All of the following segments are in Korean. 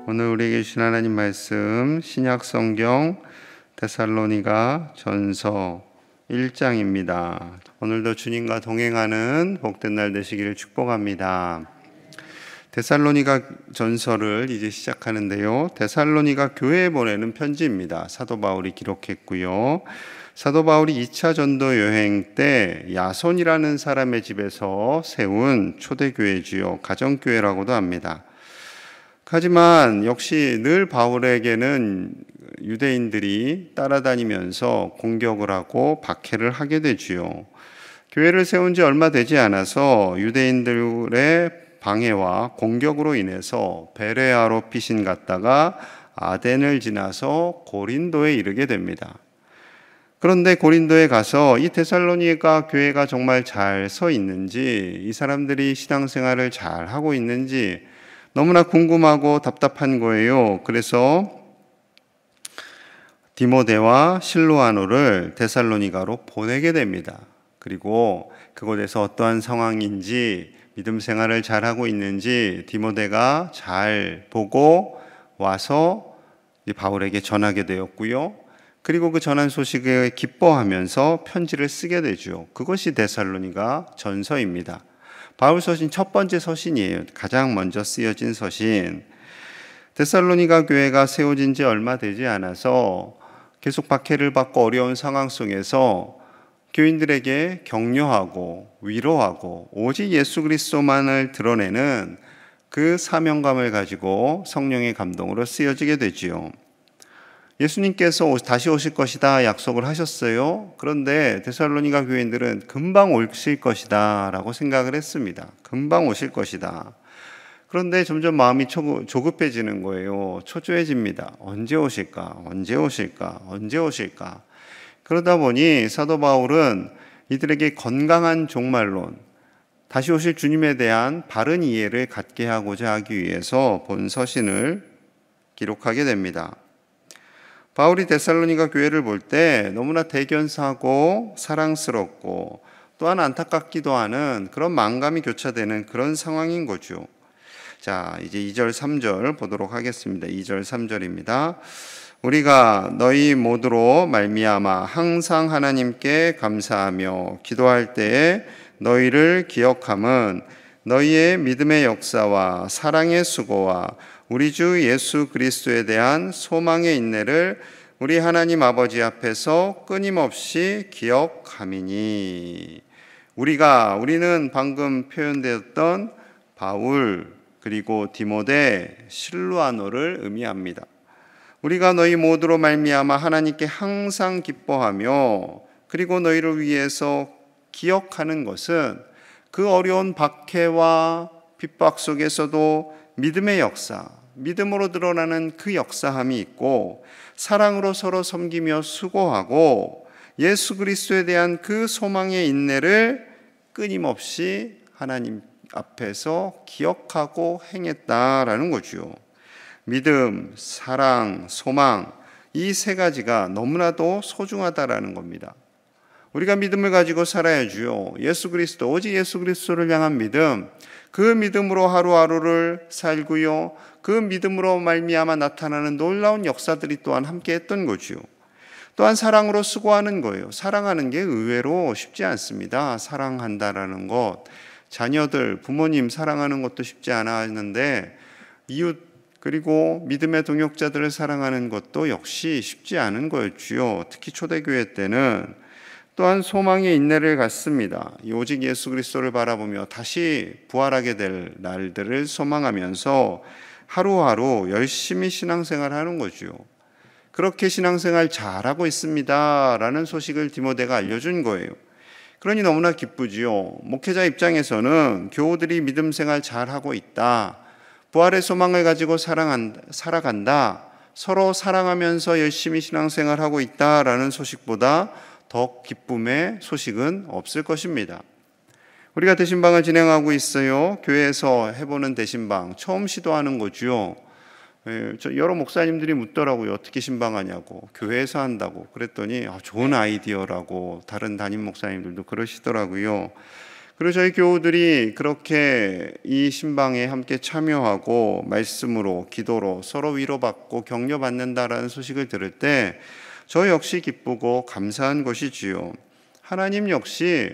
오늘 우리에게 주신 하나님 말씀 신약 성경 데살로니가 전서 1장입니다. 오늘도 주님과 동행하는 복된 날 되시기를 축복합니다. 데살로니가 전서를 이제 시작하는데요. 데살로니가 교회에 보내는 편지입니다. 사도 바울이 기록했고요. 사도 바울이 2차 전도 여행 때 야손이라는 사람의 집에서 세운 초대교회지요. 가정교회라고도 합니다. 하지만 역시 늘 바울에게는 유대인들이 따라다니면서 공격을 하고 박해를 하게 되지요. 교회를 세운 지 얼마 되지 않아서 유대인들의 방해와 공격으로 인해서 베레아로 피신 갔다가 아덴을 지나서 고린도에 이르게 됩니다. 그런데 고린도에 가서 이 데살로니가 교회가 정말 잘 서 있는지, 이 사람들이 신앙생활을 잘 하고 있는지 너무나 궁금하고 답답한 거예요. 그래서 디모데와 실로아노를 데살로니가로 보내게 됩니다. 그리고 그곳에서 어떠한 상황인지, 믿음 생활을 잘하고 있는지 디모데가 잘 보고 와서 바울에게 전하게 되었고요. 그리고 그 전한 소식에 기뻐하면서 편지를 쓰게 되죠. 그것이 데살로니가 전서입니다. 바울 서신 첫 번째 서신이에요. 가장 먼저 쓰여진 서신. 데살로니가 교회가 세워진 지 얼마 되지 않아서 계속 박해를 받고 어려운 상황 속에서 교인들에게 격려하고 위로하고 오직 예수 그리스도만을 드러내는 그 사명감을 가지고 성령의 감동으로 쓰여지게 되지요. 예수님께서 다시 오실 것이다 약속을 하셨어요. 그런데 데살로니가 교인들은 금방 오실 것이다 라고 생각을 했습니다. 금방 오실 것이다. 그런데 점점 마음이 조급해지는 거예요. 초조해집니다. 언제 오실까? 언제 오실까? 언제 오실까? 그러다 보니 사도 바울은 이들에게 건강한 종말론, 다시 오실 주님에 대한 바른 이해를 갖게 하고자 하기 위해서 본 서신을 기록하게 됩니다. 바울이 데살로니가 교회를 볼 때 너무나 대견사하고 사랑스럽고 또한 안타깝기도 하는 그런 마음감이 교차되는 그런 상황인 거죠. 자, 이제 2절 3절 보도록 하겠습니다. 2절 3절입니다. 우리가 너희 모두로 말미암아 항상 하나님께 감사하며 기도할 때에 너희를 기억함은 너희의 믿음의 역사와 사랑의 수고와 우리 주 예수 그리스도에 대한 소망의 인내를 우리 하나님 아버지 앞에서 끊임없이 기억함이니. 우리는 방금 표현되었던 바울 그리고 디모데, 실로아노를 의미합니다. 우리가 너희 모두로 말미암아 하나님께 항상 기뻐하며 그리고 너희를 위해서 기억하는 것은 그 어려운 박해와 핍박 속에서도 믿음의 역사, 믿음으로 드러나는 그 역사함이 있고 사랑으로 서로 섬기며 수고하고 예수 그리스도에 대한 그 소망의 인내를 끊임없이 하나님 앞에서 기억하고 행했다라는 거죠. 믿음, 사랑, 소망, 이 세 가지가 너무나도 소중하다라는 겁니다. 우리가 믿음을 가지고 살아야죠. 예수 그리스도, 오직 예수 그리스도를 향한 믿음, 그 믿음으로 하루하루를 살고요. 그 믿음으로 말미암아 나타나는 놀라운 역사들이 또한 함께 했던 거죠. 또한 사랑으로 수고하는 거예요. 사랑하는 게 의외로 쉽지 않습니다. 사랑한다라는 것, 자녀들, 부모님 사랑하는 것도 쉽지 않아 하는데 이웃 그리고 믿음의 동역자들을 사랑하는 것도 역시 쉽지 않은 거였지요. 특히 초대교회 때는 또한 소망의 인내를 갖습니다. 오직 예수 그리스도를 바라보며 다시 부활하게 될 날들을 소망하면서 하루하루 열심히 신앙생활하는 거죠. 그렇게 신앙생활 잘하고 있습니다 라는 소식을 디모데가 알려준 거예요. 그러니 너무나 기쁘지요. 목회자 입장에서는 교우들이 믿음 생활 잘하고 있다, 부활의 소망을 가지고 살아간다, 서로 사랑하면서 열심히 신앙생활하고 있다라는 소식보다 더 기쁨의 소식은 없을 것입니다. 우리가 대신방을 진행하고 있어요. 교회에서 해보는 대신방 처음 시도하는 거죠. 여러 목사님들이 묻더라고요. 어떻게 신방하냐고. 교회에서 한다고. 그랬더니 좋은 아이디어라고 다른 담임 목사님들도 그러시더라고요. 그리고 저희 교우들이 그렇게 이 신방에 함께 참여하고 말씀으로 기도로 서로 위로받고 격려받는다라는 소식을 들을 때 저 역시 기쁘고 감사한 것이지요. 하나님 역시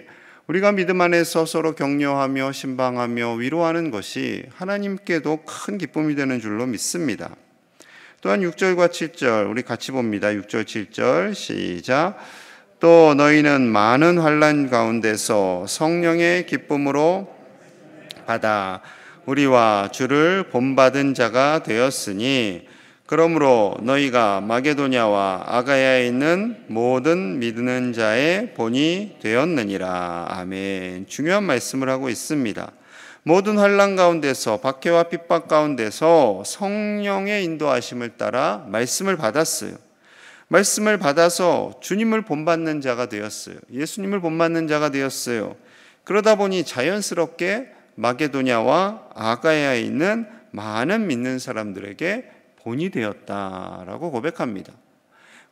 우리가 믿음 안에서 서로 격려하며 신방하며 위로하는 것이 하나님께도 큰 기쁨이 되는 줄로 믿습니다. 또한 6절과 7절 우리 같이 봅니다. 6절 7절 시작. 또 너희는 많은 환난 가운데서 성령의 기쁨으로 받아 우리와 주를 본받은 자가 되었으니 그러므로 너희가 마게도냐와 아가야에 있는 모든 믿는 자의 본이 되었느니라. 아멘. 중요한 말씀을 하고 있습니다. 모든 환난 가운데서 박해와 핍박 가운데서 성령의 인도하심을 따라 말씀을 받았어요. 말씀을 받아서 주님을 본받는 자가 되었어요. 예수님을 본받는 자가 되었어요. 그러다 보니 자연스럽게 마게도냐와 아가야에 있는 많은 믿는 사람들에게 본이 되었다라고 고백합니다.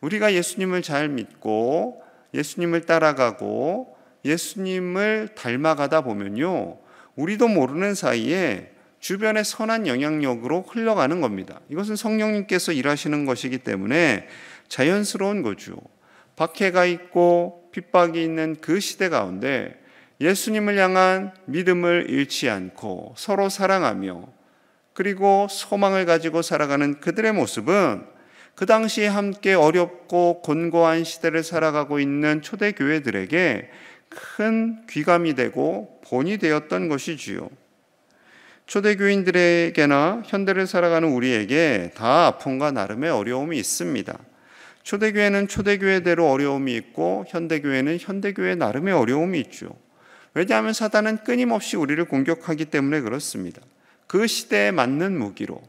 우리가 예수님을 잘 믿고 예수님을 따라가고 예수님을 닮아가다 보면요, 우리도 모르는 사이에 주변의 선한 영향력으로 흘러가는 겁니다. 이것은 성령님께서 일하시는 것이기 때문에 자연스러운 거죠. 박해가 있고 핍박이 있는 그 시대 가운데 예수님을 향한 믿음을 잃지 않고 서로 사랑하며 그리고 소망을 가지고 살아가는 그들의 모습은 그 당시에 함께 어렵고 곤고한 시대를 살아가고 있는 초대교회들에게 큰 귀감이 되고 본이 되었던 것이지요. 초대교인들에게나 현대를 살아가는 우리에게 다 아픔과 나름의 어려움이 있습니다. 초대교회는 초대교회대로 어려움이 있고 현대교회는 현대교회 나름의 어려움이 있죠. 왜냐하면 사단은 끊임없이 우리를 공격하기 때문에 그렇습니다. 그 시대에 맞는 무기로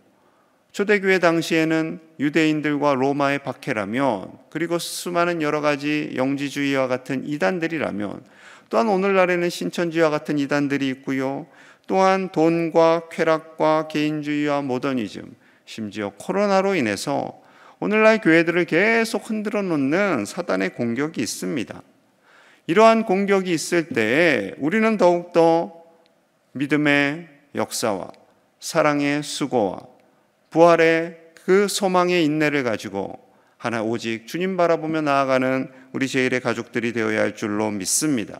초대교회 당시에는 유대인들과 로마의 박해라면 그리고 수많은 여러 가지 영지주의와 같은 이단들이라면 또한 오늘날에는 신천지와 같은 이단들이 있고요. 또한 돈과 쾌락과 개인주의와 모더니즘 심지어 코로나로 인해서 오늘날 교회들을 계속 흔들어 놓는 사단의 공격이 있습니다. 이러한 공격이 있을 때에 우리는 더욱더 믿음의 역사와 사랑의 수고와 부활의 그 소망의 인내를 가지고 하나 오직 주님 바라보며 나아가는 우리 제일의 가족들이 되어야 할 줄로 믿습니다.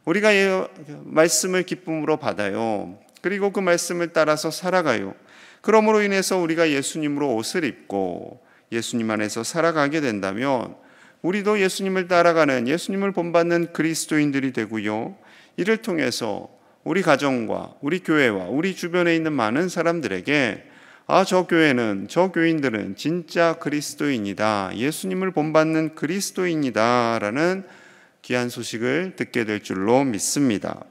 우리가 말씀을 기쁨으로 받아요. 그리고 그 말씀을 따라서 살아가요. 그러므로 인해서 우리가 예수님으로 옷을 입고 예수님 안에서 살아가게 된다면 우리도 예수님을 따라가는 예수님을 본받는 그리스도인들이 되고요. 이를 통해서 우리 가정과 우리 교회와 우리 주변에 있는 많은 사람들에게 저 교회는 저 교인들은 진짜 그리스도인이다. 예수님을 본받는 그리스도인이다. 라는 귀한 소식을 듣게 될 줄로 믿습니다.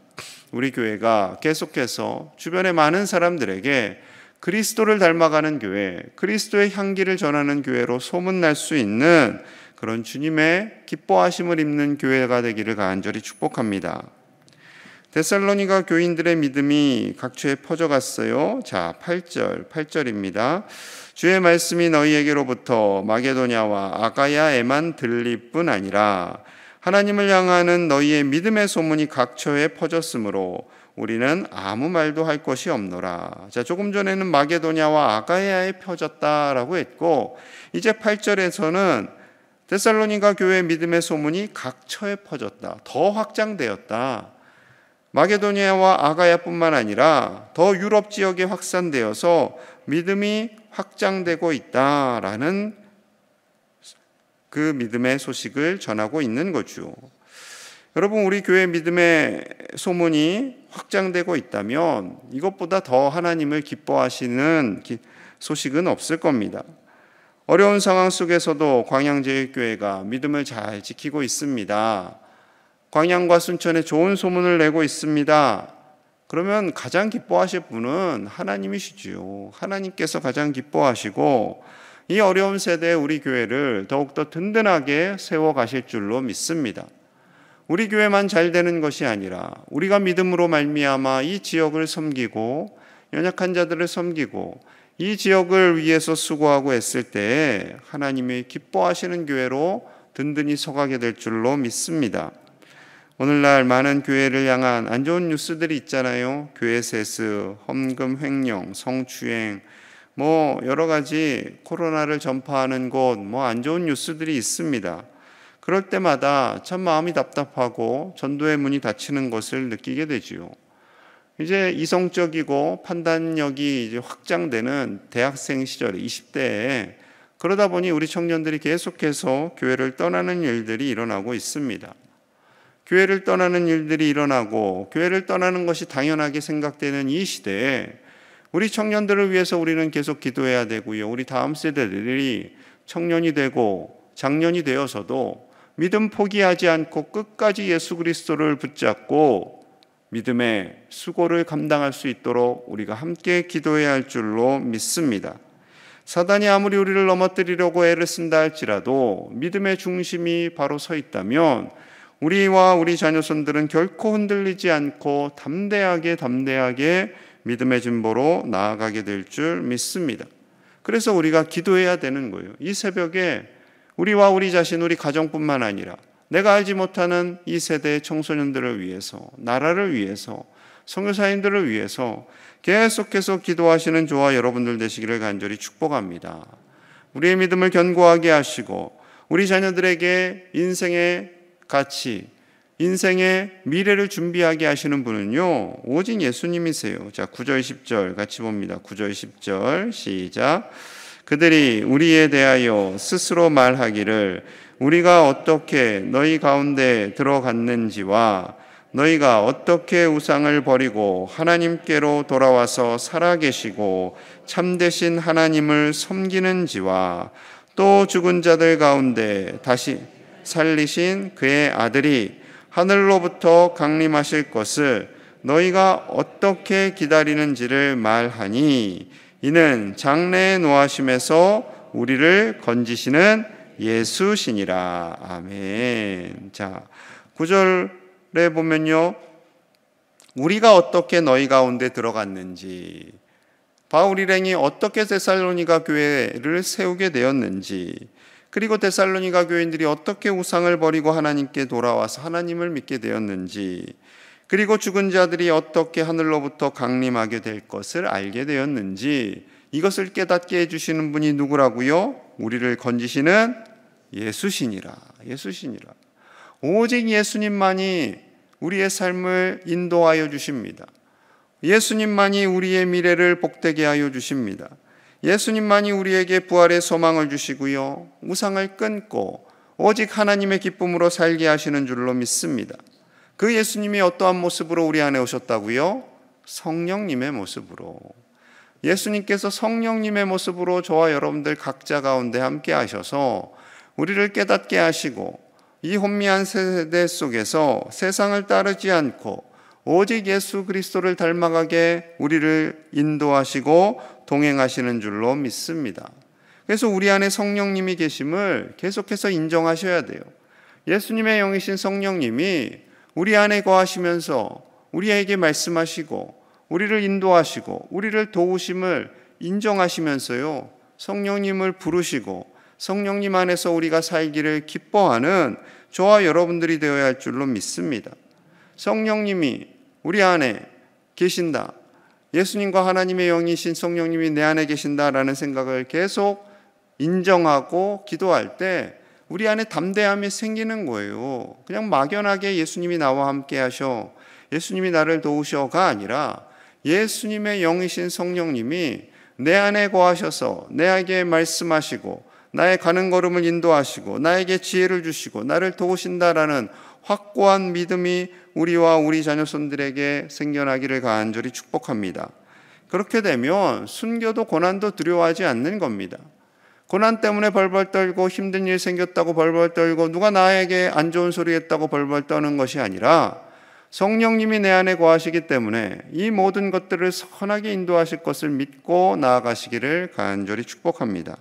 우리 교회가 계속해서 주변의 많은 사람들에게 그리스도를 닮아가는 교회, 그리스도의 향기를 전하는 교회로 소문날 수 있는 그런 주님의 기뻐하심을 입는 교회가 되기를 간절히 축복합니다. 데살로니가 교인들의 믿음이 각처에 퍼져갔어요. 자, 8절입니다. 주의 말씀이 너희에게로부터 마게도냐와 아가야에만 들릴 뿐 아니라 하나님을 향하는 너희의 믿음의 소문이 각처에 퍼졌으므로 우리는 아무 말도 할 것이 없노라. 자, 조금 전에는 마게도냐와 아가야에 퍼졌다라고 했고 이제 8절에서는 데살로니가 교회의 믿음의 소문이 각처에 퍼졌다. 더 확장되었다. 마게도니아와 아가야뿐만 아니라 더 유럽 지역에 확산되어서 믿음이 확장되고 있다라는 그 믿음의 소식을 전하고 있는 거죠. 여러분, 우리 교회 믿음의 소문이 확장되고 있다면 이것보다 더 하나님을 기뻐하시는 소식은 없을 겁니다. 어려운 상황 속에서도 광양제일교회가 믿음을 잘 지키고 있습니다. 광양과 순천에 좋은 소문을 내고 있습니다. 그러면 가장 기뻐하실 분은 하나님이시지요. 하나님께서 가장 기뻐하시고 이 어려운 세대에 우리 교회를 더욱더 든든하게 세워가실 줄로 믿습니다. 우리 교회만 잘 되는 것이 아니라 우리가 믿음으로 말미암아 이 지역을 섬기고 연약한 자들을 섬기고 이 지역을 위해서 수고하고 애쓸 때에 하나님이 기뻐하시는 교회로 든든히 서가게 될 줄로 믿습니다. 오늘날 많은 교회를 향한 안 좋은 뉴스들이 있잖아요. 교회 세습, 헌금 횡령, 성추행, 여러 가지 코로나를 전파하는 곳, 안 좋은 뉴스들이 있습니다. 그럴 때마다 참 마음이 답답하고 전도의 문이 닫히는 것을 느끼게 되지요. 이제 이성적이고 판단력이 이제 확장되는 대학생 시절 20대에 그러다 보니 우리 청년들이 계속해서 교회를 떠나는 일들이 일어나고 있습니다. 교회를 떠나는 일들이 일어나고 교회를 떠나는 것이 당연하게 생각되는 이 시대에 우리 청년들을 위해서 우리는 계속 기도해야 되고요. 우리 다음 세대들이 청년이 되고 장년이 되어서도 믿음 포기하지 않고 끝까지 예수 그리스도를 붙잡고 믿음의 수고를 감당할 수 있도록 우리가 함께 기도해야 할 줄로 믿습니다. 사단이 아무리 우리를 넘어뜨리려고 애를 쓴다 할지라도 믿음의 중심이 바로 서 있다면 우리와 우리 자녀손들은 결코 흔들리지 않고 담대하게 믿음의 진보로 나아가게 될 줄 믿습니다. 그래서 우리가 기도해야 되는 거예요. 이 새벽에 우리와 우리 자신, 우리 가정뿐만 아니라 내가 알지 못하는 이 세대의 청소년들을 위해서, 나라를 위해서, 선교사님들을 위해서 계속해서 기도하시는 저와 여러분들 되시기를 간절히 축복합니다. 우리의 믿음을 견고하게 하시고 우리 자녀들에게 인생의 가치, 인생의 미래를 준비하게 하시는 분은요, 오직 예수님이세요. 자, 9절 10절 같이 봅니다. 9절 10절 시작. 그들이 우리에 대하여 스스로 말하기를 우리가 어떻게 너희 가운데 들어갔는지와 너희가 어떻게 우상을 버리고 하나님께로 돌아와서 살아계시고 참되신 하나님을 섬기는지와 또 죽은 자들 가운데 다시 살리신 그의 아들이 하늘로부터 강림하실 것을 너희가 어떻게 기다리는지를 말하니 이는 장래의 노하심에서 우리를 건지시는 예수시니라. 아멘. 자, 9절에 보면요, 우리가 어떻게 너희 가운데 들어갔는지, 바울 일행이 어떻게 데살로니가 교회를 세우게 되었는지, 그리고 데살로니가 교인들이 어떻게 우상을 버리고 하나님께 돌아와서 하나님을 믿게 되었는지, 그리고 죽은 자들이 어떻게 하늘로부터 강림하게 될 것을 알게 되었는지, 이것을 깨닫게 해주시는 분이 누구라고요? 우리를 건지시는 예수시니라. 예수시니라. 오직 예수님만이 우리의 삶을 인도하여 주십니다. 예수님만이 우리의 미래를 복되게 하여 주십니다. 예수님만이 우리에게 부활의 소망을 주시고요, 우상을 끊고 오직 하나님의 기쁨으로 살게 하시는 줄로 믿습니다. 그 예수님이 어떠한 모습으로 우리 안에 오셨다고요? 성령님의 모습으로. 예수님께서 성령님의 모습으로 저와 여러분들 각자 가운데 함께 하셔서 우리를 깨닫게 하시고 이 혼미한 세대 속에서 세상을 따르지 않고 오직 예수 그리스도를 닮아가게 우리를 인도하시고 동행하시는 줄로 믿습니다. 그래서 우리 안에 성령님이 계심을 계속해서 인정하셔야 돼요. 예수님의 영이신 성령님이 우리 안에 거하시면서 우리에게 말씀하시고 우리를 인도하시고 우리를 도우심을 인정하시면서요, 성령님을 부르시고 성령님 안에서 우리가 살기를 기뻐하는 저와 여러분들이 되어야 할 줄로 믿습니다. 성령님이 우리 안에 계신다, 예수님과 하나님의 영이신 성령님이 내 안에 계신다라는 생각을 계속 인정하고 기도할 때 우리 안에 담대함이 생기는 거예요. 그냥 막연하게 예수님이 나와 함께 하셔, 예수님이 나를 도우셔가 아니라 예수님의 영이신 성령님이 내 안에 거하셔서 내게 말씀하시고 나의 가는 걸음을 인도하시고 나에게 지혜를 주시고 나를 도우신다라는 확고한 믿음이 우리와 우리 자녀손들에게 생겨나기를 간절히 축복합니다. 그렇게 되면 순교도 고난도 두려워하지 않는 겁니다. 고난 때문에 벌벌 떨고 힘든 일 생겼다고 벌벌 떨고 누가 나에게 안 좋은 소리 했다고 벌벌 떠는 것이 아니라 성령님이 내 안에 거하시기 때문에 이 모든 것들을 선하게 인도하실 것을 믿고 나아가시기를 간절히 축복합니다.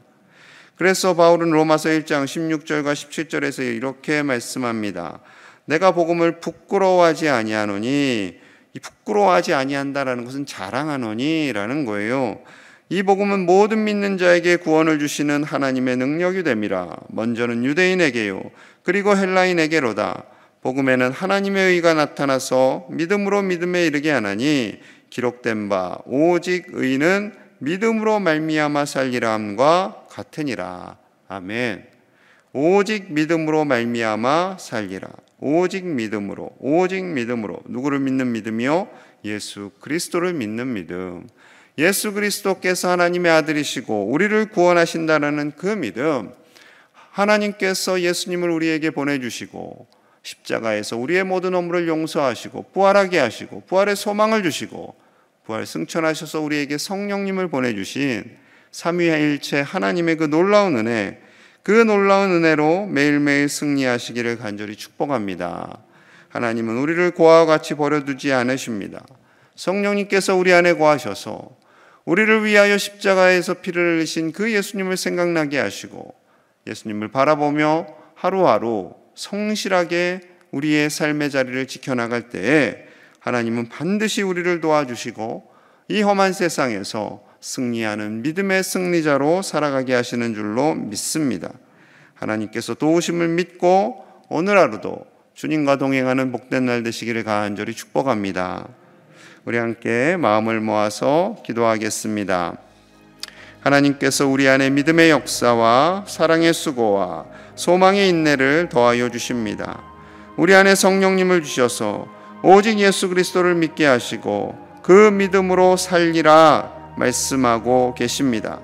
그래서 바울은 로마서 1장 16절과 17절에서 이렇게 말씀합니다. 내가 복음을 부끄러워하지 아니하노니, 이 부끄러워하지 아니한다라는 것은 자랑하노니 라는 거예요. 이 복음은 모든 믿는 자에게 구원을 주시는 하나님의 능력이 됨이라. 먼저는 유대인에게요, 그리고 헬라인에게로다. 복음에는 하나님의 의가 나타나서 믿음으로 믿음에 이르게 하나니 기록된 바 오직 의는 믿음으로 말미암아 살리라 함과 같으니라. 아멘. 오직 믿음으로 말미암아 살리라. 오직 믿음으로, 오직 믿음으로. 누구를 믿는 믿음이요? 예수 그리스도를 믿는 믿음. 예수 그리스도께서 하나님의 아들이시고 우리를 구원하신다는 그 믿음, 하나님께서 예수님을 우리에게 보내주시고 십자가에서 우리의 모든 업무를 용서하시고 부활하게 하시고 부활의 소망을 주시고 부활 승천하셔서 우리에게 성령님을 보내주신 삼위일체 하나님의 그 놀라운 은혜, 그 놀라운 은혜로 매일매일 승리하시기를 간절히 축복합니다. 하나님은 우리를 고아와 같이 버려두지 않으십니다. 성령님께서 우리 안에 거하셔서 우리를 위하여 십자가에서 피를 흘리신 그 예수님을 생각나게 하시고 예수님을 바라보며 하루하루 성실하게 우리의 삶의 자리를 지켜나갈 때에 하나님은 반드시 우리를 도와주시고 이 험한 세상에서 승리하는 믿음의 승리자로 살아가게 하시는 줄로 믿습니다. 하나님께서 도우심을 믿고 오늘 하루도 주님과 동행하는 복된 날 되시기를 간절히 축복합니다. 우리 함께 마음을 모아서 기도하겠습니다. 하나님께서 우리 안에 믿음의 역사와 사랑의 수고와 소망의 인내를 더하여 주십니다. 우리 안에 성령님을 주셔서 오직 예수 그리스도를 믿게 하시고 그 믿음으로 살리라 말씀하고 계십니다.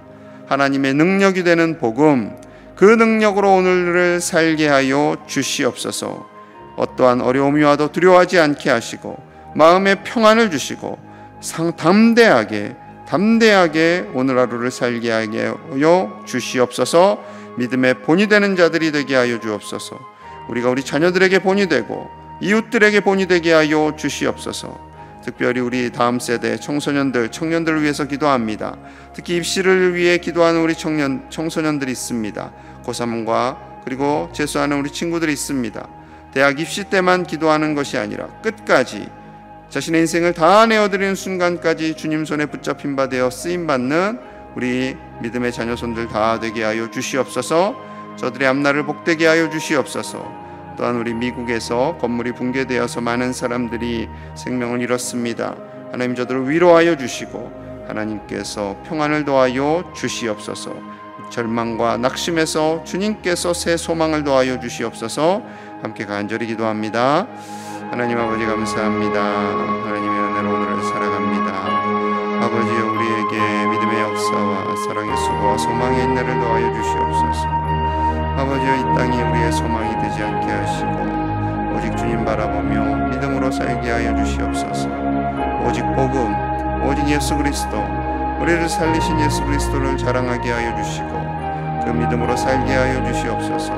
하나님의 능력이 되는 복음, 그 능력으로 오늘을 살게 하여 주시옵소서. 어떠한 어려움이 와도 두려워하지 않게 하시고 마음의 평안을 주시고 담대하게 오늘 하루를 살게 하여 주시옵소서. 믿음의 본이 되는 자들이 되게 하여 주옵소서. 우리가 우리 자녀들에게 본이 되고 이웃들에게 본이 되게 하여 주시옵소서. 특별히 우리 다음 세대 청소년들, 청년들을 위해서 기도합니다. 특히 입시를 위해 기도하는 우리 청소년들이 있습니다. 고3과 그리고 재수하는 우리 친구들이 있습니다. 대학 입시 때만 기도하는 것이 아니라 끝까지 자신의 인생을 다 내어드리는 순간까지 주님 손에 붙잡힌 바 되어 쓰임받는 우리 믿음의 자녀손들 다 되게 하여 주시옵소서. 저들의 앞날을 복되게 하여 주시옵소서. 또한 우리 미국에서 건물이 붕괴되어서 많은 사람들이 생명을 잃었습니다. 하나님 저들을 위로하여 주시고 하나님께서 평안을 더하여 주시옵소서. 절망과 낙심에서 주님께서 새 소망을 더하여 주시옵소서. 함께 간절히 기도합니다. 하나님 아버지 감사합니다. 하나님의 은혜로 오늘을 살아갑니다. 아버지여 우리에게 믿음의 역사와 사랑의 수고와 소망의 인내를 더하여 주시옵소서. 아버지여 이 땅이 우리의 소망이 되지 않게 하시고 오직 주님 바라보며 믿음으로 살게 하여 주시옵소서. 오직 복음, 오직 예수 그리스도, 우리를 살리신 예수 그리스도를 자랑하게 하여 주시고 그 믿음으로 살게 하여 주시옵소서.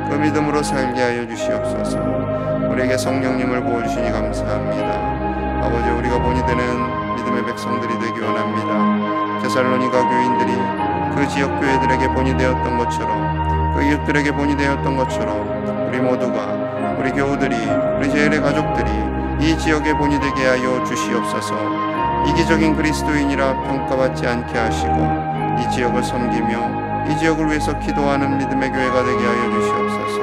그 믿음으로 살게 하여 주시옵소서. 우리에게 성령님을 부어주시니 감사합니다. 아버지 우리가 본이 되는 믿음의 백성들이 되기 원합니다. 데살로니가 교인들이 그 지역 교회들에게 본이 되었던 것처럼 그 이웃들에게 본이 되었던 것처럼 우리 모두가 우리 교우들이 우리 제일의 가족들이 이 지역에 본이 되게 하여 주시옵소서. 이기적인 그리스도인이라 평가받지 않게 하시고 이 지역을 섬기며 이 지역을 위해서 기도하는 믿음의 교회가 되게 하여 주시옵소서.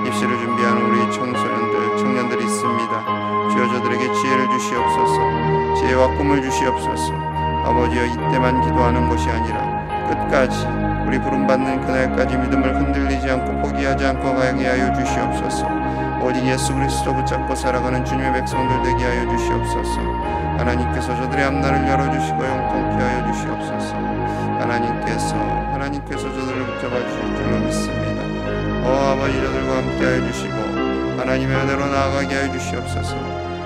입시를 준비하는 우리 청소년들, 청년들이 있습니다. 주여 저들에게 지혜를 주시옵소서. 지혜와 꿈을 주시옵소서. 아버지여 이때만 기도하는 것이 아니라 끝까지 우리 부름받는 그날까지 믿음을 흔들리지 않고 포기하지 않고 가게 하여 주시옵소서. 오직 예수 그리스도 붙잡고 살아가는 주님의 백성들 되게 하여 주시옵소서. 하나님께서 저들의 앞날을 열어주시고 영통케 하여 주시옵소서. 하나님께서 저들을 붙잡아 주실 줄로 믿습니다. 아버지 저들과 함께 하여 주시고 하나님의 은혜로 나아가게 하여 주시옵소서.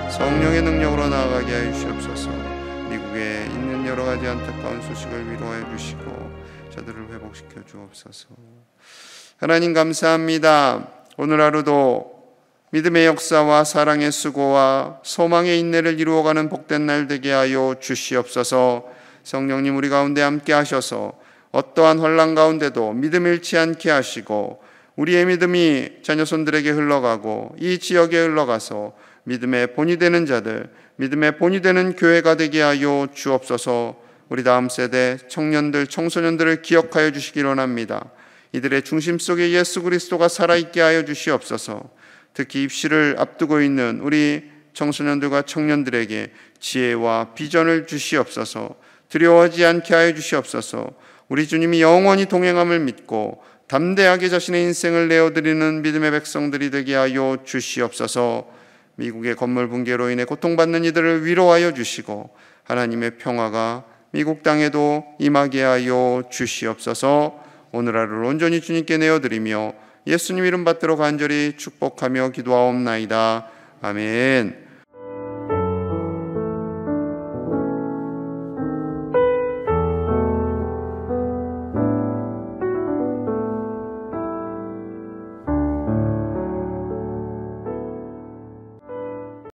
성령의 능력으로 나아가게 하여 주시옵소서. 미국에 있는 여러 가지 안타까운 소식을 위로하여 주시고 저들을 회복시켜 주옵소서. 하나님 감사합니다. 오늘 하루도 믿음의 역사와 사랑의 수고와 소망의 인내를 이루어가는 복된 날 되게 하여 주시옵소서. 성령님 우리 가운데 함께 하셔서 어떠한 혼란 가운데도 믿음 잃지 않게 하시고 우리의 믿음이 자녀손들에게 흘러가고 이 지역에 흘러가서 믿음의 본이 되는 자들, 믿음의 본이 되는 교회가 되게 하여 주옵소서. 우리 다음 세대 청년들, 청소년들을 기억하여 주시기 원합니다. 이들의 중심 속에 예수 그리스도가 살아있게 하여 주시옵소서. 특히 입시를 앞두고 있는 우리 청소년들과 청년들에게 지혜와 비전을 주시옵소서. 두려워하지 않게 하여 주시옵소서. 우리 주님이 영원히 동행함을 믿고 담대하게 자신의 인생을 내어드리는 믿음의 백성들이 되게 하여 주시옵소서. 미국의 건물 붕괴로 인해 고통받는 이들을 위로하여 주시고 하나님의 평화가 미국 땅에도 임하게 하여 주시옵소서. 오늘 하루를 온전히 주님께 내어드리며 예수님 이름 받들어 간절히 축복하며 기도하옵나이다. 아멘.